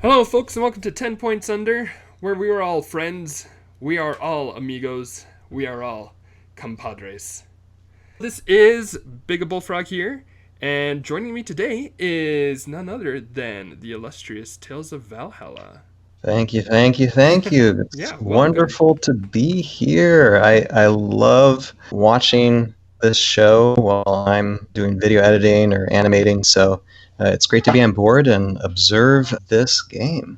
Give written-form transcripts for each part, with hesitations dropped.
Hello, folks, and welcome to 10 Points Under, where we are all friends, we are all amigos, we are all compadres. This is Big Bullfrog here, and joining me today is none other than the illustrious Tales of Valhalla. Thank you. It's Yeah, welcome. wonderful to be here. I love watching this show while I'm doing video editing or animating, so it's great to be on board and observe this game.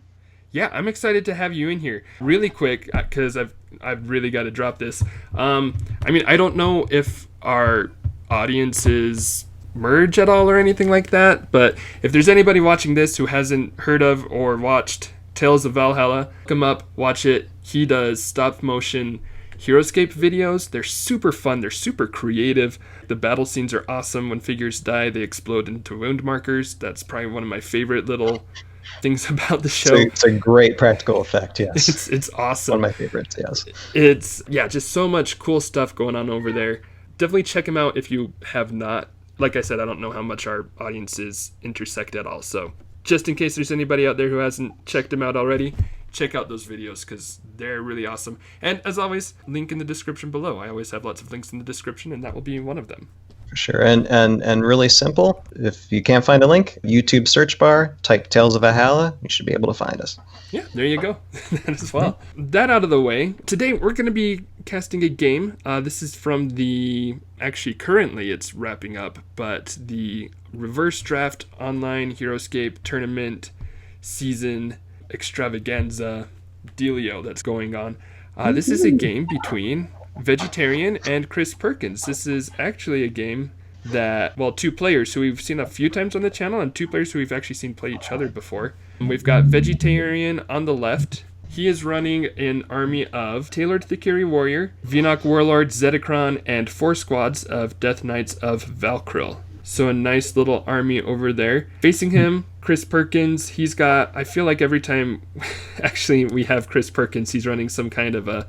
Yeah, I'm excited to have you in here. Really quick, because I've really got to drop this. I don't know if our audiences merge at all or anything like that, but if there's anybody watching this who hasn't heard of or watched Tales of Valhalla, come up, watch it. He does stop motion Heroscape videos. They're super fun. They're super creative. The battle scenes are awesome. When figures die, they explode into wound markers. That's probably one of my favorite little things about the show. It's a great practical effect, yes. It's awesome. One of my favorites, yes. It's, just so much cool stuff going on over there. Definitely check him out if you have not. Like I said, I don't know how much our audiences intersect at all, so just in case there's anybody out there who hasn't checked him out already, check out those videos because they're really awesome. And as always, link in the description below. I always have lots of links in the description, and that will be one of them. For sure. And really simple. If you can't find a link, YouTube search bar, type Tales of Valhalla, you should be able to find us. Yeah, there you go. That as well. That out of the way, today we're going to be casting a game. This is from currently it's wrapping up, but the Reverse Draft Online Heroscape Tournament Season Extravaganza dealio that's going on. This is a game between Vegetarian and Chris Perkins. This is actually a game that, two players who we've seen a few times on the channel and two players who we've actually seen play each other before. And we've got Vegetarian on the left. He is running an army of Tailored Thikiri Warrior, Vinok Warlord, Zedekron, and 4 squads of Death Knights of Valkyrie. So a nice little army over there. Facing him, Chris Perkins. He's got, I feel like every time actually we have Chris Perkins, he's running some kind of a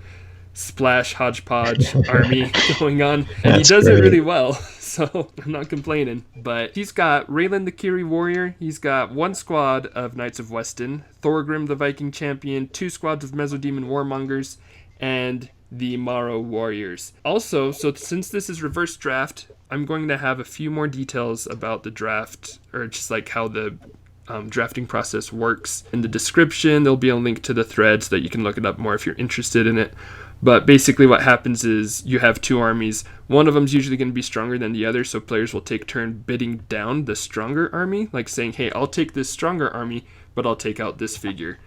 splash hodgepodge army going on, and he does it really well, so I'm not complaining. But he's got Raylan the Kiri Warrior, he's got 1 squad of Knights of Weston, Thorgrim the Viking Champion, 2 squads of Mesodemon Warmongers, and the Morrow Warriors. Also, so since this is reverse draft, I'm going to have a few more details about the draft, or just like how the drafting process works in the description. There'll be a link to the thread so that you can look it up more if you're interested in it. But basically what happens is you have 2 armies. One of them's usually going to be stronger than the other, so players will take turn bidding down the stronger army, like saying, hey, I'll take this stronger army, but I'll take out this figure.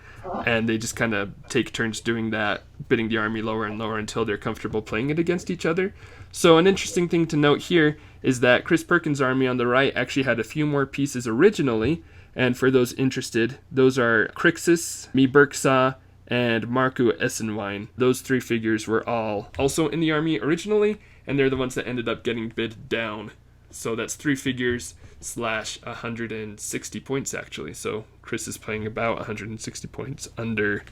And they just kind of take turns doing that, bidding the army lower and lower until they're comfortable playing it against each other. So an interesting thing to note here is that Chris Perkins' army on the right actually had a few more pieces originally, and for those interested, those are Crixus, Miberksa, and Marku Essenwein. Those 3 figures were all also in the army originally, and they're the ones that ended up getting bid down. So that's 3 figures / 160 points actually. So Chris is playing about 160 points under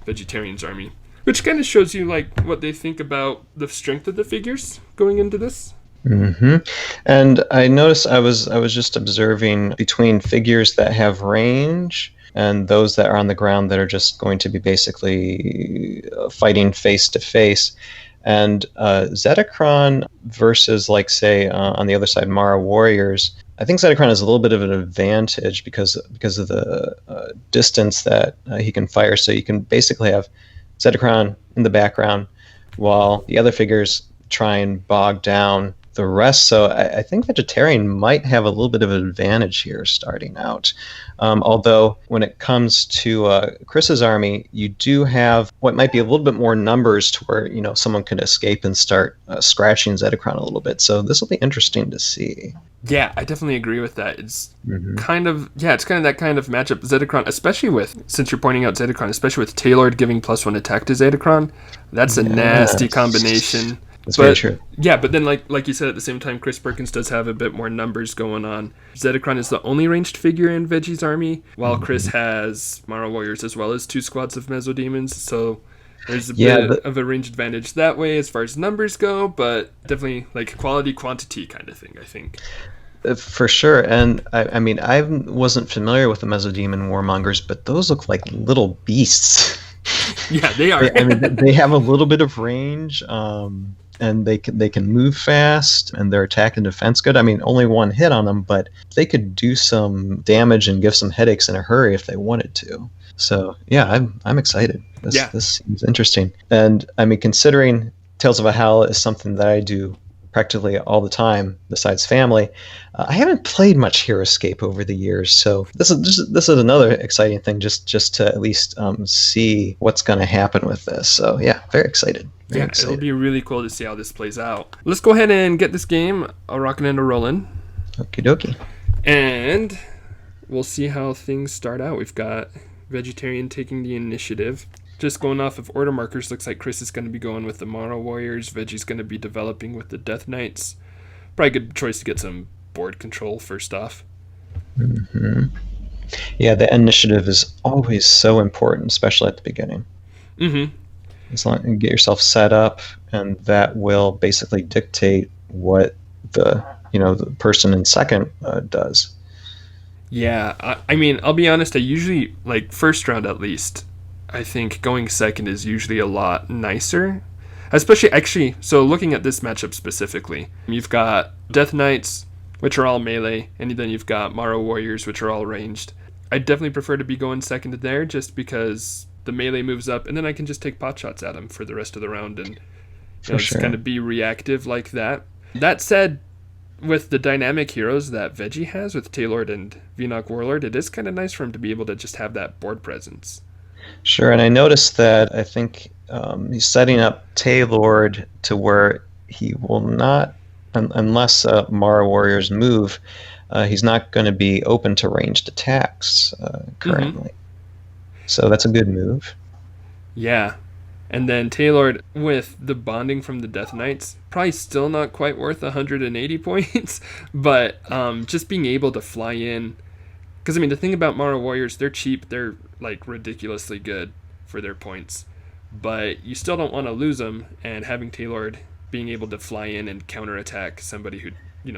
Vegetarian's army, which kind of shows you like what they think about the strength of the figures going into this. Mm-hmm. And I noticed I was just observing between figures that have range and those that are on the ground that are just going to be basically fighting face to face. And Zedekron versus, like, say, on the other side, Mara Warriors, I think Zedekron has a little bit of an advantage because of the distance that he can fire. So you can basically have Zedekron in the background while the other figures try and bog down the rest. So I think Vegetarian might have a little bit of an advantage here starting out. Although when it comes to Chris's army, you do have what might be a little bit more numbers to where someone can escape and start scratching Zedekron a little bit. So this will be interesting to see. Yeah, I definitely agree with that. It's kind of that kind of matchup. Zedekron, especially since you're pointing out Zedekron, especially with Tailored giving +1 attack to Zedekron, that's a nasty combination. That's very true. Yeah, but then like you said, at the same time, Chris Perkins does have a bit more numbers going on. Zedekron is the only ranged figure in Veggie's army, while Chris has Mara Warriors as well as 2 squads of Mesodemons, so there's a bit of a range advantage that way as far as numbers go, but definitely like quality, quantity kind of thing, I think. For sure. And I mean, I wasn't familiar with the Mesodemon warmongers, but those look like little beasts. Yeah, they are. I mean, they have a little bit of range, and they can move fast, and their attack and defense good. I mean, only one hit on them, but they could do some damage and give some headaches in a hurry if they wanted to. So yeah, I'm excited. This seems interesting. And I mean, considering Tales of Valhalla is something that I do practically all the time besides family, I haven't played much Heroscape over the years, so this is another exciting thing just to at least see what's going to happen with this. So yeah, very excited. Very excited. It'll be really cool to see how this plays out. Let's go ahead and get this game rocking and rolling. Okie dokie. And we'll see how things start out. We've got Vegetarian taking the initiative. Just going off of order markers, looks like Chris is going to be going with the Morrow Warriors. Veggie's going to be developing with the Death Knights. Probably a good choice to get some board control first off. Mm-hmm. Yeah, the initiative is always so important, especially at the beginning. Mm-hmm. As long as you get yourself set up, and that will basically dictate what the person in second does. Yeah, I mean, I'll be honest, I usually, like, first round at least, I think going second is usually a lot nicer. Especially, actually, so looking at this matchup specifically, you've got Death Knights, which are all melee, and then you've got Morrow Warriors, which are all ranged. I definitely prefer to be going second there, just because the melee moves up, and then I can just take pot shots at them for the rest of the round, and just kind of be reactive like that. That said, with the dynamic heroes that Veggie has with Taylord and Venok Warlord, it is kind of nice for him to be able to just have that board presence. Sure, and I noticed that I think he's setting up Taylord to where he will not, unless Mara Warriors move, he's not going to be open to ranged attacks currently. Mm-hmm. So that's a good move. Yeah. And then Taylord, with the bonding from the Death Knights, probably still not quite worth 180 points, but just being able to fly in. Because, I mean, the thing about Mara Warriors, they're cheap. They're, like, ridiculously good for their points. But you still don't want to lose them, and having Taylord being able to fly in and counterattack somebody who,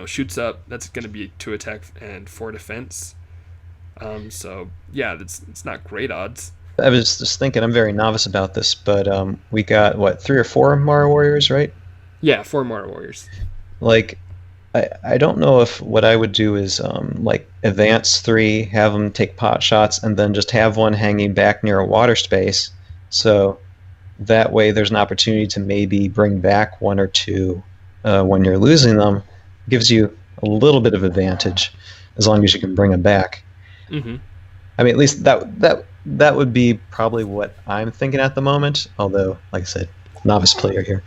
shoots up, that's going to be 2 attack and 4 defense. So, yeah, it's not great odds. I was just thinking, I'm very novice about this, but we got, 3 or 4 Mara Warriors, right? Yeah, 4 Mara Warriors. Like, I don't know if what I would do is advance 3, have them take pot shots, and then just have one hanging back near a water space. So that way there's an opportunity to maybe bring back 1 or 2 when you're losing them. Gives you a little bit of advantage as long as you can bring them back. Mm-hmm. I mean, at least that would be probably what I'm thinking at the moment. Although, like I said, novice player here.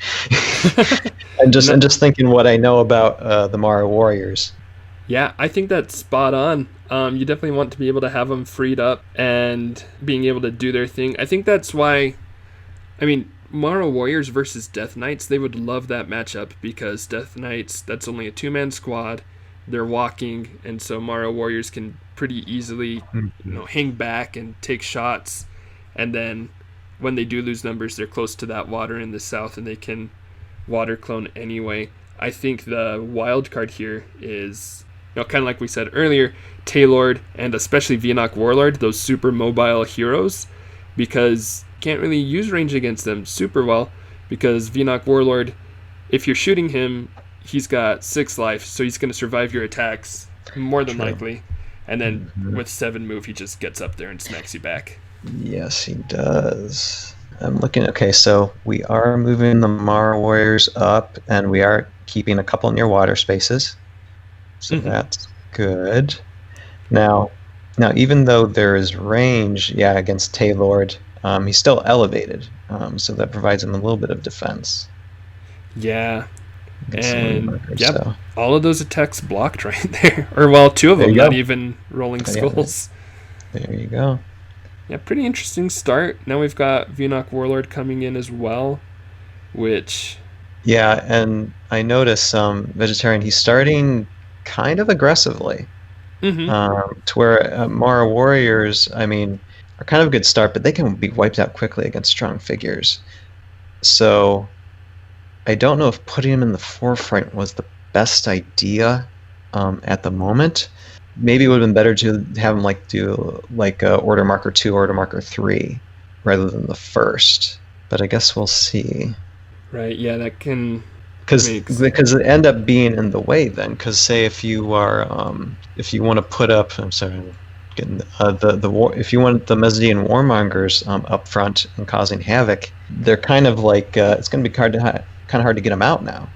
I'm just thinking what I know about the Mara Warriors. Yeah, I think that's spot on. You definitely want to be able to have them freed up and being able to do their thing. I think that's why, I mean, Mara Warriors versus Death Knights, they would love that matchup because Death Knights, that's only a 2-man squad. They're walking, and so Mara Warriors can pretty easily, hang back and take shots, and then when they do lose numbers, they're close to that water in the south, and they can water clone anyway. I think the wild card here is, kind of like we said earlier, Taylord and especially Venok Warlord, those super mobile heroes, because you can't really use range against them super well, because Venok Warlord, if you're shooting him, he's got 6 life, so he's going to survive your attacks more than likely. And then with 7 move, he just gets up there and smacks you back. Yes, he does. I'm looking. Okay, so we are moving the Mara Warriors up, and we are keeping a couple near water spaces. So that's good. Now, even though there is range, against Taylord, he's still elevated, so that provides him a little bit of defense. Yeah. And all of those attacks blocked right there. Or, 2 of them, not even rolling skulls. There you go. Yeah, pretty interesting start. Now we've got Venok Warlord coming in as well, which... Yeah, and I notice Vegetarian, he's starting kind of aggressively. To where Mara Warriors, I mean, are kind of a good start, but they can be wiped out quickly against strong figures. So I don't know if putting him in the forefront was the best idea. at the moment. Maybe it would have been better to have him do order marker 2, order marker 3, rather than the first. But I guess we'll see. Right, yeah, that can... Because it end up being in the way then. Because say if you if you want to put up, I'm sorry, I'm getting if you want the Mesodian warmongers up front and causing havoc, they're kind of it's going to be kind of hard to get them out now.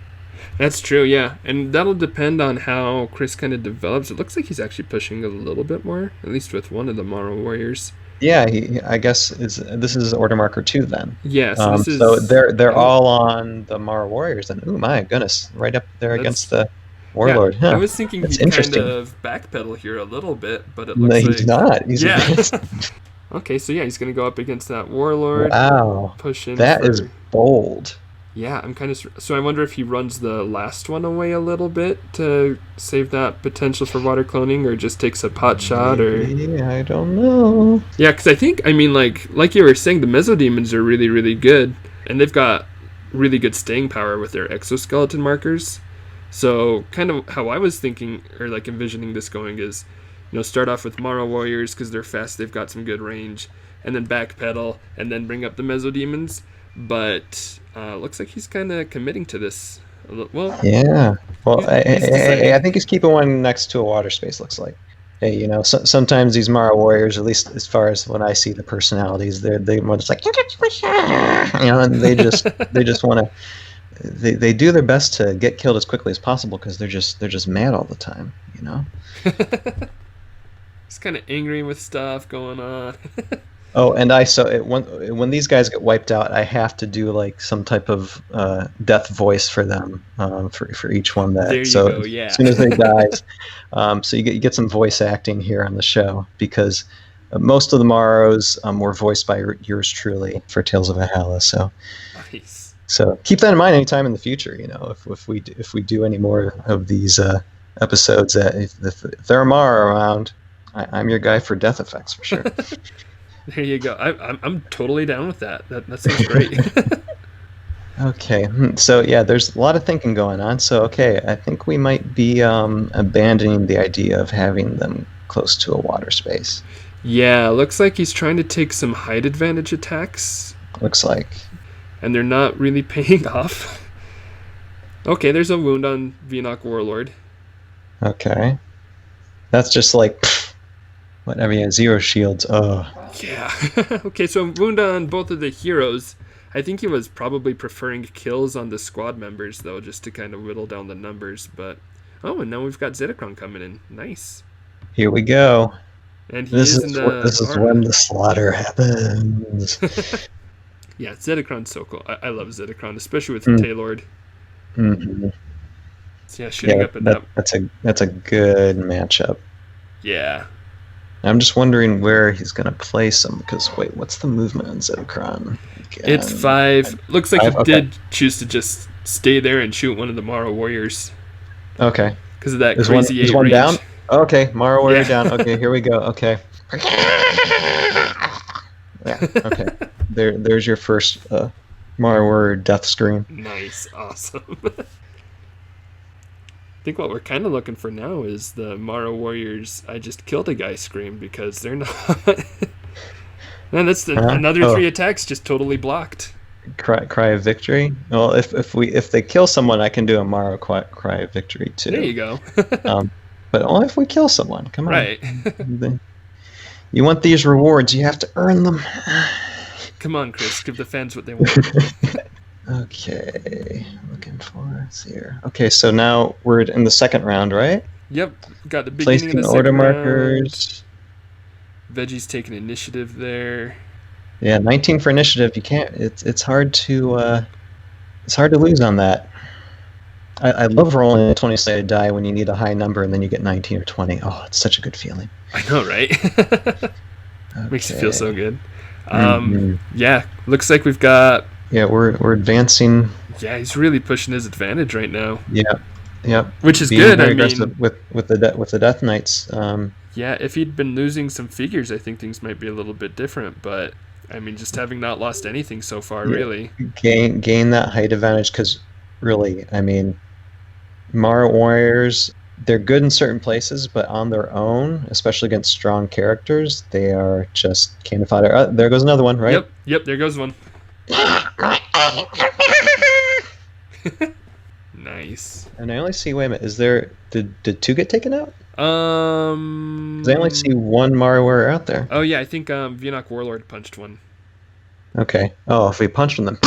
That's true, yeah, and that'll depend on how Chris kind of develops. It looks like he's actually pushing a little bit more, at least with one of the Morrow Warriors. Yeah, I guess this is order marker 2 then. Yeah, so this is... So they're all on the Morrow Warriors, and oh my goodness, right up there against the Warlord. Yeah, huh. I was thinking he'd kind of backpedal here a little bit, but it looks like... No, he's not. He's Okay, so yeah, he's going to go up against that Warlord. Wow. Push in That is bold. Yeah, I'm kind of... So I wonder if he runs the last one away a little bit to save that potential for water cloning, or just takes a pot shot, or... Yeah, I don't know. Yeah, because I think, like you were saying, the Mesodemons are really, really good, and they've got really good staying power with their exoskeleton markers. So kind of how I was thinking, or envisioning this going is, start off with Morrow Warriors because they're fast, they've got some good range, and then backpedal, and then bring up the Mesodemons. But looks like he's kind of committing to this. Well, yeah. Well, I think he's keeping one next to a water space. Looks like. Hey, sometimes these Morrow Warriors, at least as far as when I see the personalities, they more just and they just want to. They do their best to get killed as quickly as possible because they're just mad all the time. He's kind of angry with stuff going on. Oh, and when these guys get wiped out, I have to do some type of death voice for them for each one. There you go, yeah. As soon as they die, so you get some voice acting here on the show because most of the Morrows were voiced by yours truly for Tales of Valhalla. So, nice. So keep that in mind anytime in the future. If we do any more of these episodes, that if there are Morrow around, I'm your guy for death effects for sure. There you go. I'm totally down with that. That sounds great. Okay. So yeah, there's a lot of thinking going on. So okay, I think we might be abandoning the idea of having them close to a water space. Yeah, looks like he's trying to take some height advantage attacks. Looks like. And they're not really paying off. Okay, there's a wound on Venok Warlord. Okay. That's just whatever, yeah, 0 shields. Oh. Yeah. Okay, so wound on both of the heroes. I think he was probably preferring kills on the squad members, though, just to kind of whittle down the numbers. But and now we've got Zedekron coming in. Nice. Here we go. And this is when the slaughter happens. Yeah, Zedekron's so cool. I love Zedekron, especially with Taylord. Mm-hmm. So yeah, shooting up and up. That's a good matchup. Yeah. I'm just wondering where he's going to place him, because, wait, what's the movement on Zedekron? It's 5. Looks like he did choose to just stay there and shoot one of the Morrow Warriors. Okay. Because of that is crazy 8 one range. Down? Okay, Morrow Warrior down. Okay, here we go. Okay. Yeah, okay. There's your first Morrow Warrior death screen. Nice. Awesome. I think what we're kind of looking for now is the Morrow Warriors I just killed a guy scream, because they're not... Man, that's another 3 attacks just totally blocked. Cry of victory. Well, if they kill someone, I can do a Morrow cry of victory too. There you go. But only if we kill someone. Come on. Right. You want these rewards, you have to earn them. Come on, Chris. Give the fans what they want. Okay. Looking for us here. Okay, so now we're in the second round, right? Yep. Got the beginning Placing of the second order round. markers. Veggie's taking initiative there. Yeah, 19 for initiative. You can't. It's hard to lose on that. I love rolling a 20-sided die when you need a high number and then you get 19 or 20. Oh, it's such a good feeling. I know, right? Okay. Makes you feel so good. Yeah, looks like we've got... Yeah, we're advancing. Yeah, he's really pushing his advantage right now. Yeah. Which is being good. very I aggressive mean, with the Death Knights. Yeah, if he'd been losing some figures, I think things might be a little bit different. But I mean, just having not lost anything so far, really gain that height advantage, because really, I mean, Morrow Warriors they're good in certain places, but on their own, especially against strong characters, they are just cannon fodder. There goes another one, right? Yep, there goes one. Nice. And I only see, wait a minute, did two get taken out? 'Cause I only see one Mario warrior out there. Oh yeah, I think Vienok Warlord punched one. Okay. Oh, if we punched them.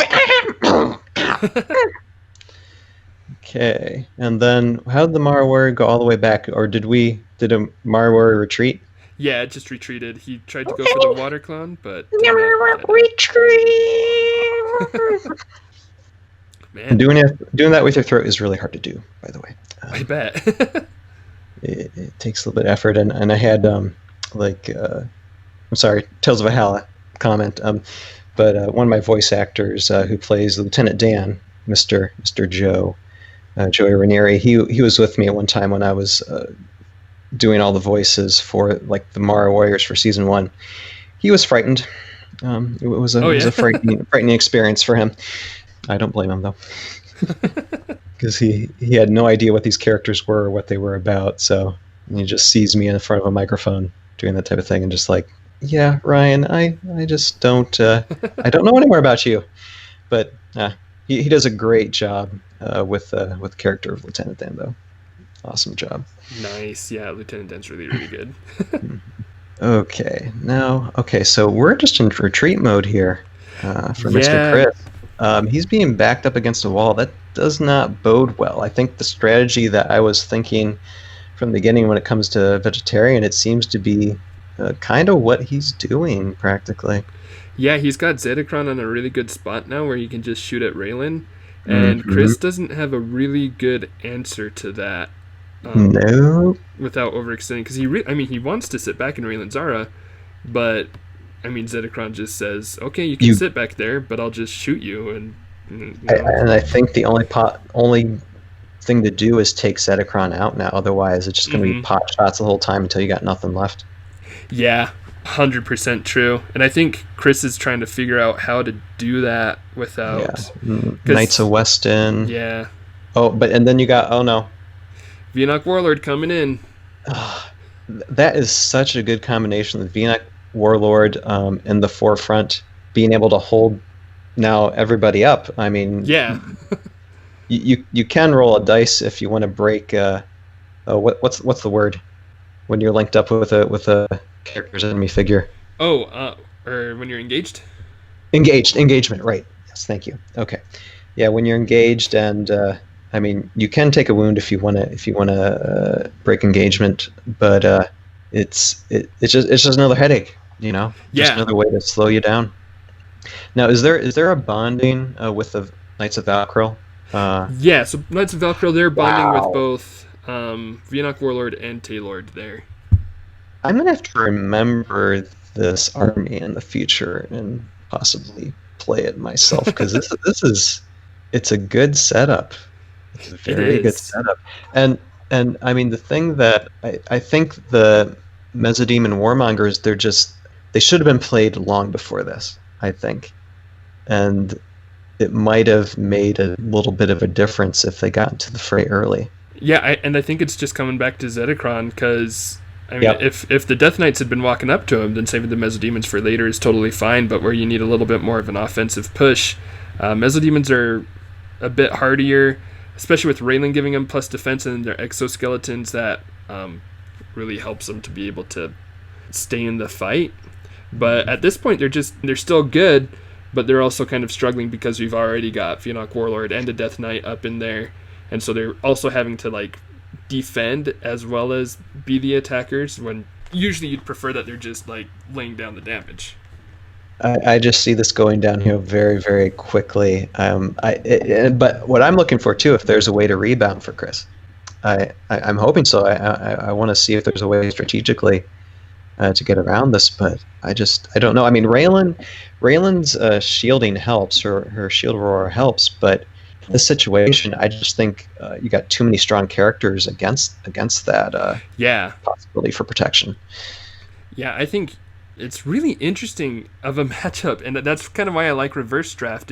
Okay. And then how did the Mario warrior go all the way back? Or did a Mario warrior retreat? Yeah, it just retreated. He tried to go for the water clone, but retreat. Man, Doing that with your throat is really hard to do, by the way. I bet. It takes a little bit of effort, and I had I'm sorry, Tales of Valhalla comment, but one of my voice actors who plays Lieutenant Dan, Mr. Joe, Joey Ranieri, he was with me at one time when I was doing all the voices for like the Mario Warriors for season 1. He was frightened. It was a frightening experience for him. I don't blame him though. Because he had no idea what these characters were or what they were about, so he just sees me in front of a microphone doing that type of thing and just like, yeah, Ryan, I just don't I don't know any more about you. But he does a great job with the character of Lieutenant Dan, though. Awesome job. Nice. Yeah, Lieutenant Dan's really, really good. Okay, so we're just in retreat mode here for Mr. Chris. He's being backed up against a wall. That does not bode well. I think the strategy that I was thinking from the beginning when it comes to vegetarian, it seems to be kind of what he's doing practically. Yeah, he's got Zedekron on a really good spot now where he can just shoot at Raylan, and Chris doesn't have a really good answer to that. No. Without overextending, because he wants to sit back in Raylan's aura, but Zedekron just says, "Okay, you can sit back there, but I'll just shoot you." And I think the only thing to do is take Zedekron out now. Otherwise, it's just going to be pot shots the whole time until you got nothing left. Yeah, 100% true. And I think Chris is trying to figure out how to do that without Knights of Weston. Yeah. Oh, and then you got Vienok Warlord coming in. That is such a good combination. The Vienok Warlord in the forefront, being able to hold now everybody up. I mean, yeah. you can roll a dice if you want to break. What's the word when you're linked up with a character's enemy figure? Or when you're engaged. Engagement. Right. Yes. Thank you. Okay. Yeah. When you're engaged, and you can take a wound if you want to break engagement, but it's just another headache. Just another way to slow you down. Now, is there a bonding with the Knights of Valkyrie? Yeah, so Knights of Valkyrie, they're bonding with both Vienok Warlord and Taylord there. I'm gonna have to remember this army in the future and possibly play it myself, because it's a good setup. It's a very good setup, and the thing that I think the Mesodemon Warmongers, they should have been played long before this, I think, and it might have made a little bit of a difference if they got into the fray early. Yeah, I think it's just coming back to Zedekron, because if the Death Knights had been walking up to him, then saving the Mesodemons for later is totally fine, but where you need a little bit more of an offensive push, Mesodemons are a bit hardier, especially with Raylan giving them plus defense and their exoskeletons. That really helps them to be able to stay in the fight. But at this point, they're still good, but they're also kind of struggling because we've already got Vienok Warlord and a Death Knight up in there, and so they're also having to defend as well as be the attackers, when usually you'd prefer that they're just laying down the damage. I just see this going downhill very, very quickly. But what I'm looking for too, if there's a way to rebound for Chris, I'm hoping so. I want to see if there's a way strategically to get around this, but I don't know. Raylan's shielding helps, her shield aurora helps, but this situation, I just think you got too many strong characters against that possibility for protection. Yeah, I think it's really interesting of a matchup, and that's kind of why I like Reverse Draft.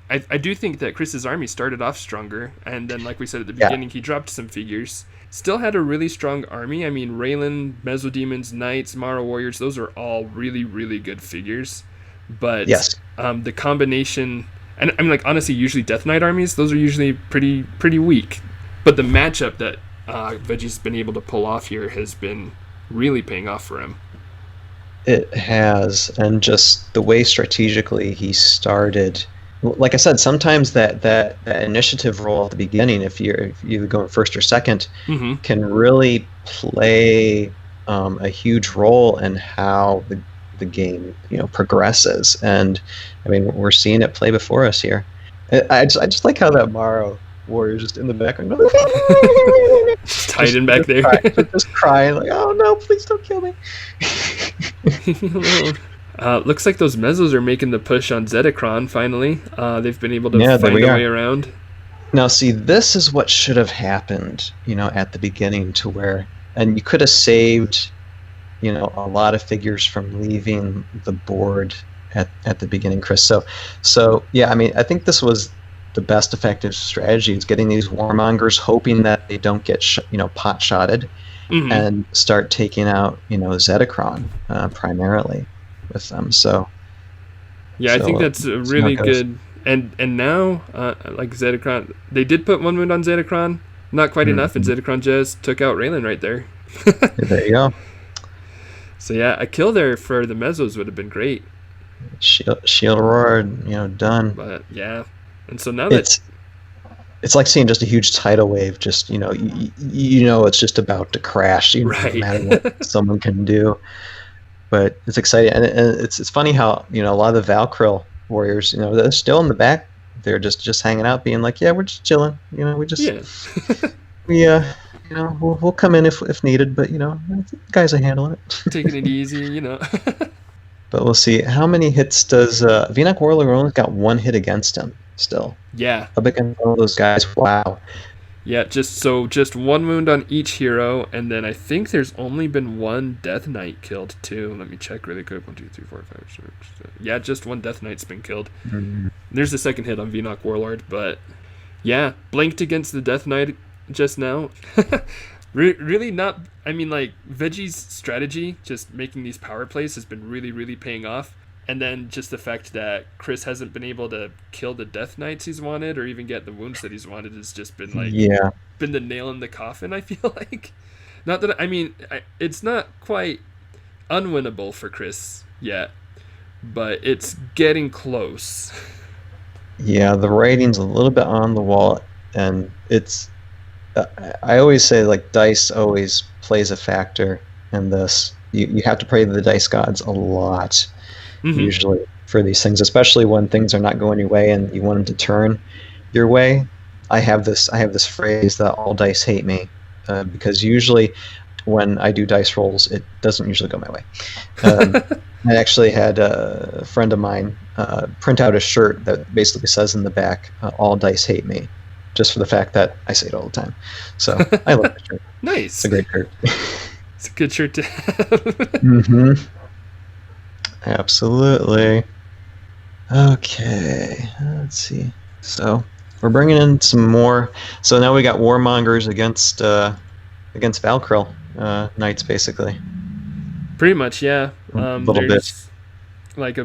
I do think that Chris's army started off stronger, and then, like we said at the Yeah. beginning, he dropped some figures. Still had a really strong army. I mean, Raylan, Mesodemons, Knights, Mara Warriors, those are all really, really good figures. But Yes. the combination, and I mean, like, honestly, usually Death Knight armies, those are usually pretty weak. But the matchup that Veggie's been able to pull off here has been really paying off for him. It has, and just the way strategically he started. Like I said, sometimes that initiative roll at the beginning, if you're going first or second, Mm-hmm. can really play a huge role in how the game progresses. And I mean, we're seeing it play before us here. I just like how that Morrow warrior just in the background, Just hiding back there. just crying like, "Oh no, please don't kill me." Looks like those Mesos are making the push on Zedekron finally. They've been able to Yeah, there find we a are. way around. Now, see, this is what should have happened, at the beginning, to where, and you could have saved, a lot of figures from leaving the board at the beginning, Chris. So yeah, I mean, I think this was the best effective strategy, is getting these warmongers, hoping that they don't get pot shotted, Mhm. and start taking out Zedekron primarily with them. So Yeah, I think So, that's a see really how it goes. good. And now, like Zedekron, they did put one wound on Zedekron. Not quite enough, and Zedekron just took out Raylan right there. there you go. So yeah, a kill there for the Mesos would have been great. Shield roar, done. But yeah, and so now that It's like seeing just a huge tidal wave. Just it's just about to crash. Right. No matter what someone can do. But it's exciting, and it's funny how a lot of the Valkyrie warriors, they're still in the back. They're just hanging out, being like, yeah, we're just chilling. We just we'll come in if needed, but the guys will handle it. taking it easy, But we'll see. How many hits does Vinoc Warlord only got one hit against him still? Yeah, Up against all those guys. Wow. yeah. Just one wound on each hero, and then I think there's only been one Death Knight killed too. Let me check really quick. 1, 2, 3, 4, 5, 6, 7. Yeah, just one Death Knight's been killed. There's the second hit on Vinoc Warlord, but yeah, blinked against the Death Knight just now. Really not. I mean, like, Veggie's strategy, just making these power plays, has been really, really paying off. And then just the fact that Chris hasn't been able to kill the Death Knights he's wanted, or even get the wounds that he's wanted, has just been like, Yeah. been the nail in the coffin. I feel like, not that I mean, it's not quite unwinnable for Chris yet, but it's getting close. Yeah, the writing's a little bit on the wall, and it's. I always say, like, dice always plays a factor in this. You have to pray to the dice gods a lot, Mhm. usually, for these things, especially when things are not going your way and you want them to turn your way. I have this phrase that all dice hate me, because usually when I do dice rolls, it doesn't usually go my way. I actually had a friend of mine print out a shirt that basically says in the back, "All dice hate me," just for the fact that I say it all the time. So I love that shirt. Nice. It's a great shirt. It's a good shirt to have. Mm-hmm. Absolutely. Okay, let's see. So we're bringing in some more. So now we got warmongers against Valkyrie knights, basically. Pretty much, yeah. A little bit. There's like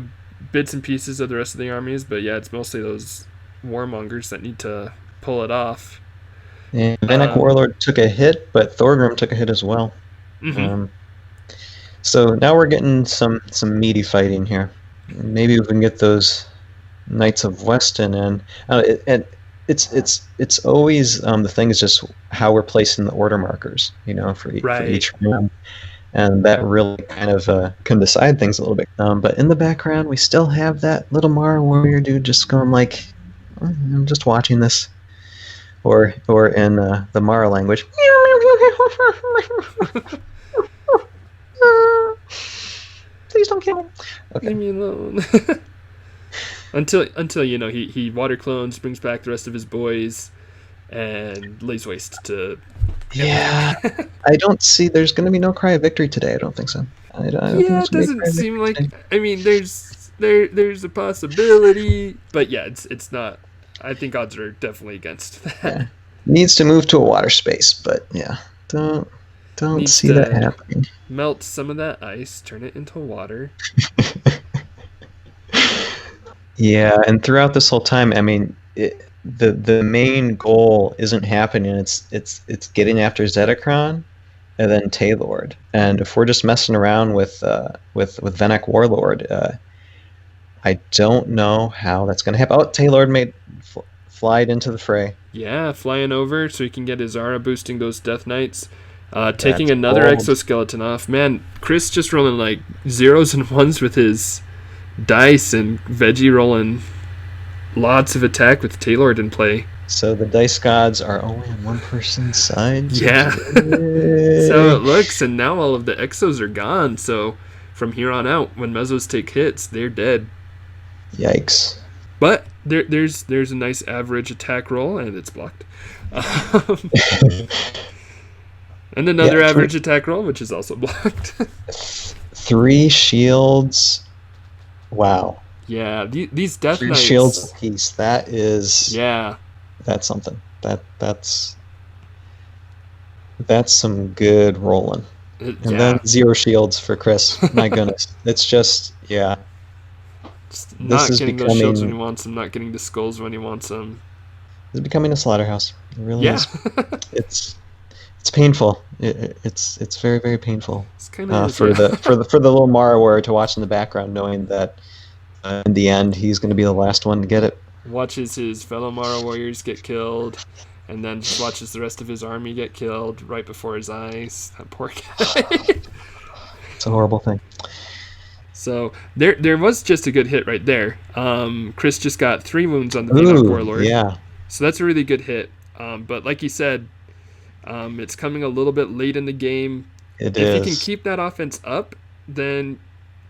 bits and pieces of the rest of the armies, but yeah, it's mostly those warmongers that need to pull it off. And Vinoc Warlord took a hit, but Thorgrim took a hit as well. Mhm. So now we're getting some meaty fighting here. Maybe we can get those Knights of Weston in. And it's always the thing is just how we're placing the order markers, for each round. And that really kind of can decide things a little bit. But in the background, we still have that little Mara warrior dude just going like, I'm just watching this. Or in the Mara language. Please don't kill me. Okay. Leave me alone. until he water clones, brings back the rest of his boys, and lays waste to. Yeah, I don't see. There's going to be no cry of victory today. I don't think so. I don't think Yeah, there's it gonna be a doesn't cry of seem victory like. today. I mean, there's there's a possibility, but yeah, it's not. I think odds are definitely against that. Yeah. Needs to move to a water space, but yeah, don't Needs see to that happening. Melt some of that ice, turn it into water. Yeah, and throughout this whole time, I mean, the main goal isn't happening. It's getting after Zedekron and then Taylord. And if we're just messing around with Venek Warlord, I don't know how that's going to happen. Oh, Taylord made flied into the fray. Yeah, flying over so he can get his Zara boosting those Death Knights. Taking That's another bold. exoskeleton off. Man, Chris just rolling like 0s and 1s with his dice, and Veggie rolling lots of attack with Taylord in play. So the dice gods are only on one person's side. Yeah. So it looks, and now all of the exos are gone. So from here on out, when mesos take hits, they're dead. Yikes. But there's a nice average attack roll, and it's blocked. And another average attack roll, which is also blocked. 3 shields. Wow. Yeah, these Death 3 Knights. shields apiece. That is. Yeah. That's something. That's some good rolling. And then 0 shields for Chris. My goodness. It's just, yeah. Just not getting those shields when he wants them, not getting the skulls when he wants them. It's becoming a slaughterhouse. It really Yeah. is. It's painful. It's very, very painful. It's kind of for the little Mara warrior to watch in the background, knowing that in the end he's going to be the last one to get it. Watches his fellow Mara warriors get killed, and then just watches the rest of his army get killed right before his eyes. That poor guy. It's a horrible thing. So there was just a good hit right there. Chris just got 3 wounds on the Venoch Warlord. Yeah. So that's a really good hit. But like you said, it's coming a little bit late in the game. If he can keep that offense up, then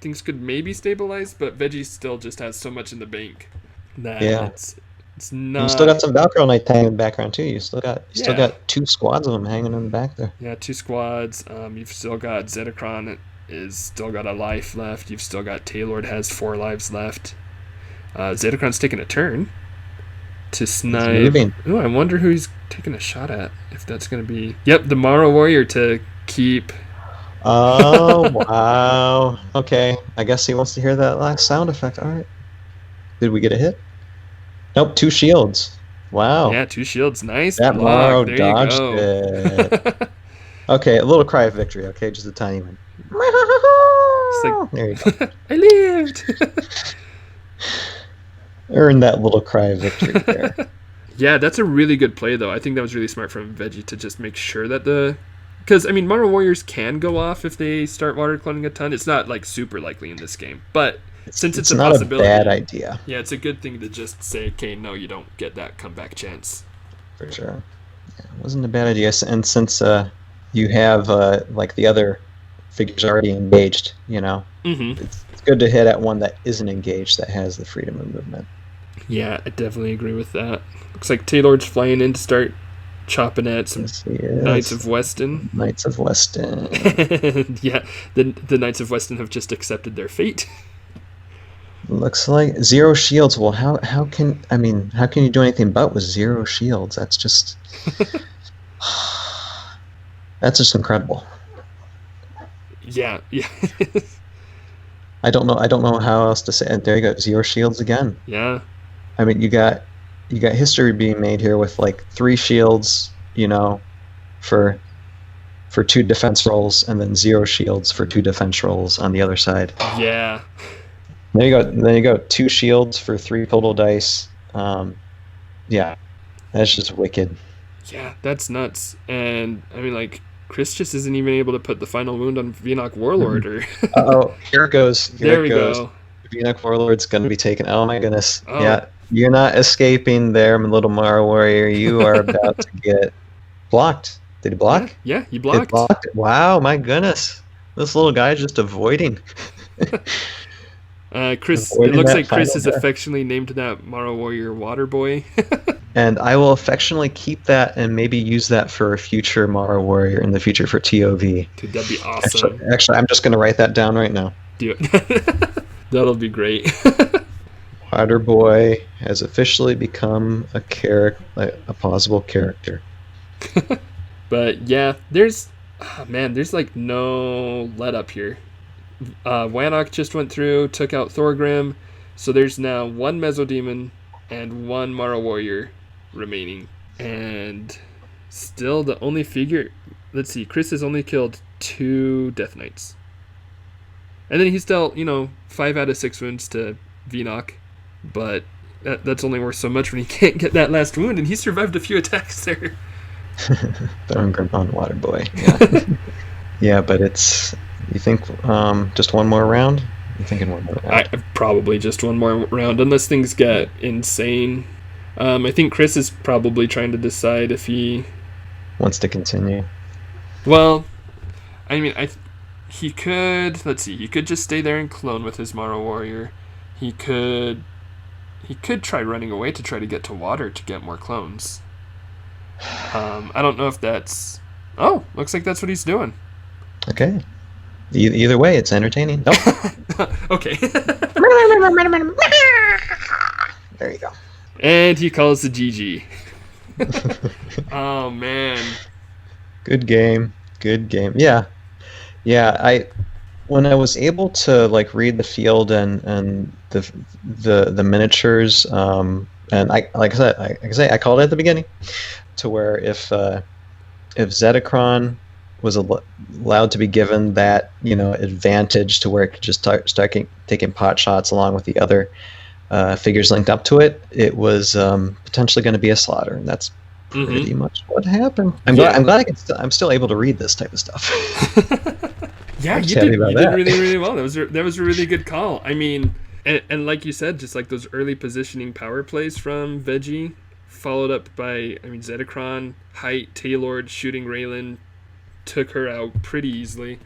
things could maybe stabilize. But Veggie still just has so much in the bank that it's not. You still got some Valkyrie Knight hanging in the background too. You still got 2 squads of them hanging in the back there. Yeah, 2 squads. You've still got Zedekron is still got a life left. You've still got Taylord has 4 lives left. Zedekron's taking a turn to snipe. Ooh, I wonder who he's taking a shot at. If that's going to be... Yep, the Mara Warrior to keep... Oh, wow. Okay, I guess he wants to hear that last sound effect. All right. Did we get a hit? Nope, 2 shields. Wow. Yeah, 2 shields. Nice that block. Maro There dodged you go. it. Okay, a little cry of victory, okay? Just a tiny one. Like, there you go. I lived! Earn that little cry of victory there. Yeah, that's a really good play, though. I think that was really smart from Veggie to just make sure that the... Because, I mean, Mara Warriors can go off if they start water cloning a ton. It's not, like, super likely in this game. But since it's a not possibility... a bad idea. Yeah, it's a good thing to just say, okay, no, you don't get that comeback chance. For sure. Yeah, it wasn't a bad idea. And since you have, like, the other figures already engaged, you know, it's good to hit at one that isn't engaged, that has the freedom of movement. Yeah, I definitely agree with that. Looks like Taylord's flying in to start chopping at some Knights of Weston. Knights of Weston. Yeah, the Knights of Weston have just accepted their fate. Looks like 0 shields. Well, how can you do anything but with 0 shields? That's just incredible. Yeah. I don't know how else to say it. There you go, 0 shields again. Yeah. I mean, you got history being made here with like 3 shields, you know, for 2 defense rolls, and then 0 shields for 2 defense rolls on the other side. Yeah. There you go. 2 shields for 3 total dice. Yeah, that's just wicked. Yeah, that's nuts. And I mean, like, Chris just isn't even able to put the final wound on Venoch Warlord. Or oh, here it goes. There we go. Venoch Warlord's going to be taken. Oh my goodness. Oh. Yeah, you're not escaping there, my little Mara warrior. You are about to get blocked. Did he block? Yeah, he blocked. It blocked. Wow, my goodness. This little guy's just avoiding. Chris, it looks like Chris is affectionately named that Mara Warrior Water Boy. And I will affectionately keep that and maybe use that for a future Mara Warrior in the future for TOV. Dude, that'd be awesome. Actually, I'm just going to write that down right now. Do it. That'll be great. Waterboy has officially become a plausible character. But yeah, there's like no let up here. Wanok just went through, took out Thorgrim, so there's now one Mesodemon and one Mara Warrior remaining. And still the only figure... Let's see, Chris has only killed 2 Death Knights. And then he's dealt, 5 out of 6 wounds to Venok. But that's only worth so much when he can't get that last wound, and he survived a few attacks there. Thorgrim on Waterboy. Yeah. Yeah, but it's... You think just one more round? I'm thinking one more round. Probably just one more round, unless things get insane. I think Chris is probably trying to decide if he... Wants to continue. Well, I mean, he could... Let's see, he could just stay there and clone with his Mara Warrior. He could try running away to try to get to water to get more clones. I don't know if that's... Oh, looks like that's what he's doing. Okay. Either way, it's entertaining. Nope. Okay. There you go. And he calls the GG. Oh, man. Good game. Yeah. When I was able to read the field and the miniatures, and I called it at the beginning, to where if Zetacron was allowed to be given that advantage to where it could just start taking pot shots along with the other figures linked up to it, it was potentially going to be a slaughter, and that's pretty much what happened. I'm glad I'm still able to read this type of stuff. Yeah, you did really, really well. That was a really good call. I mean, and like you said, just like those early positioning power plays from Veggie, followed up by, Zetacron, height, Tailord, shooting Raylan, took her out pretty easily.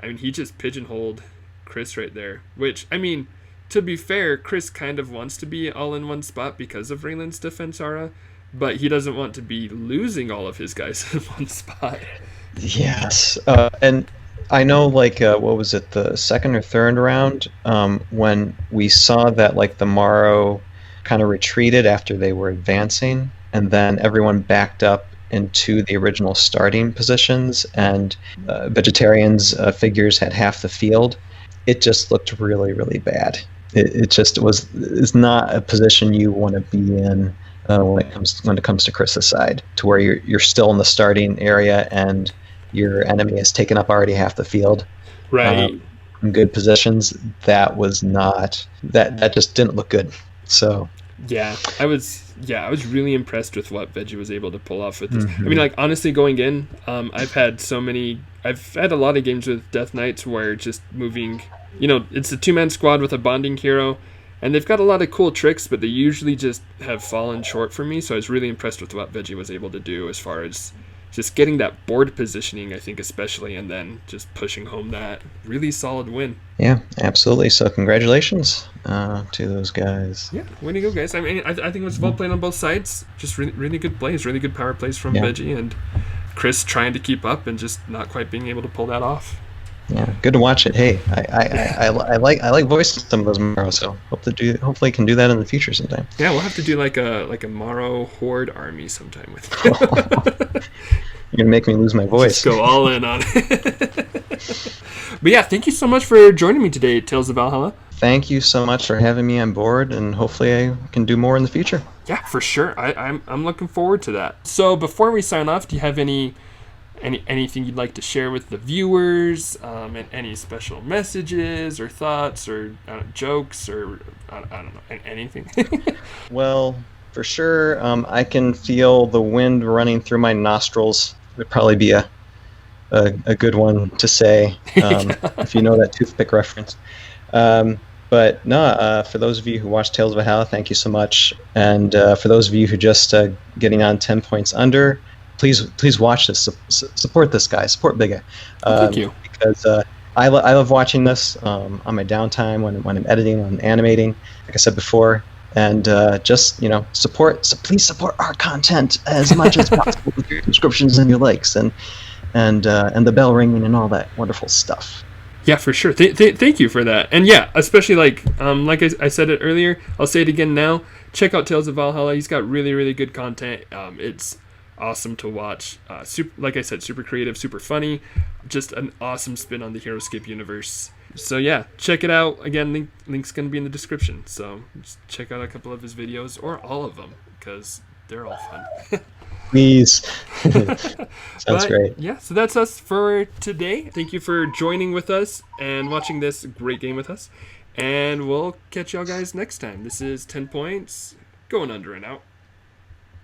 He just pigeonholed Chris right there. Which, to be fair, Chris kind of wants to be all in one spot because of Raylan's defense aura, but he doesn't want to be losing all of his guys in one spot. Yes, and I know, what was it, the second or third round, when we saw that, the Morrow kind of retreated after they were advancing, and then everyone backed up into the original starting positions, and Vegetarian's figures had half the field. It just looked really, really bad. It's not a position you want to be in when it comes to Chris's side, to where you're still in the starting area and your enemy has taken up already half the field. Right. In good positions. That was not that just didn't look good. So yeah, I was really impressed with what Veggie was able to pull off with this. Honestly, going in, I've had a lot of games with Death Knights where just moving, it's a 2-man squad with a bonding hero, and they've got a lot of cool tricks, but they usually just have fallen short for me. So I was really impressed with what Veggie was able to do as far as just getting that board positioning, I think, especially, and then just pushing home that really solid win. Yeah, absolutely. So congratulations to those guys. Yeah, way to go, guys. I think it was well played on both sides. Just really, really good plays, really good power plays from Veggie, and Chris trying to keep up and just not quite being able to pull that off. Yeah, good to watch it. Hey, I like voicing some of those Morrow, so hopefully can do that in the future sometime. Yeah, we'll have to do like a Morrow Horde army sometime with you. You're gonna make me lose my voice. Just go all in on it. But yeah, thank you so much for joining me today at Tales of Valhalla. Thank you so much for having me on board, and hopefully I can do more in the future. Yeah, for sure. I'm looking forward to that. So before we sign off, do you have anything you'd like to share with the viewers, and any special messages or thoughts or jokes or I don't know, anything? Well, for sure, I can feel the wind running through my nostrils. Would probably be a good one to say, if you know that toothpick reference. But no, for those of you who watch Tales of Valhalla, thank you so much. And for those of you who just getting on 10 points under, please watch this. Support this guy. Support Big Guy. Thank you. Because I love watching this on my downtime when I'm editing, when I'm animating, like I said before. And just please support our content as much as possible with your subscriptions and your likes and the bell ringing and all that wonderful stuff. Yeah, for sure. Thank you for that. And yeah, especially like I said it earlier, I'll say it again now. Check out Tales of Valhalla. He's got really, really good content. It's awesome to watch. Like I said, super creative, super funny. Just an awesome spin on the Heroscape universe. So yeah, check it out. Again, link's going to be in the description. So just check out a couple of his videos, or all of them, because they're all fun. Please. Sounds great. Yeah, so that's us for today. Thank you for joining with us and watching this great game with us. And we'll catch y'all guys next time. This is 10 Points, going under and out.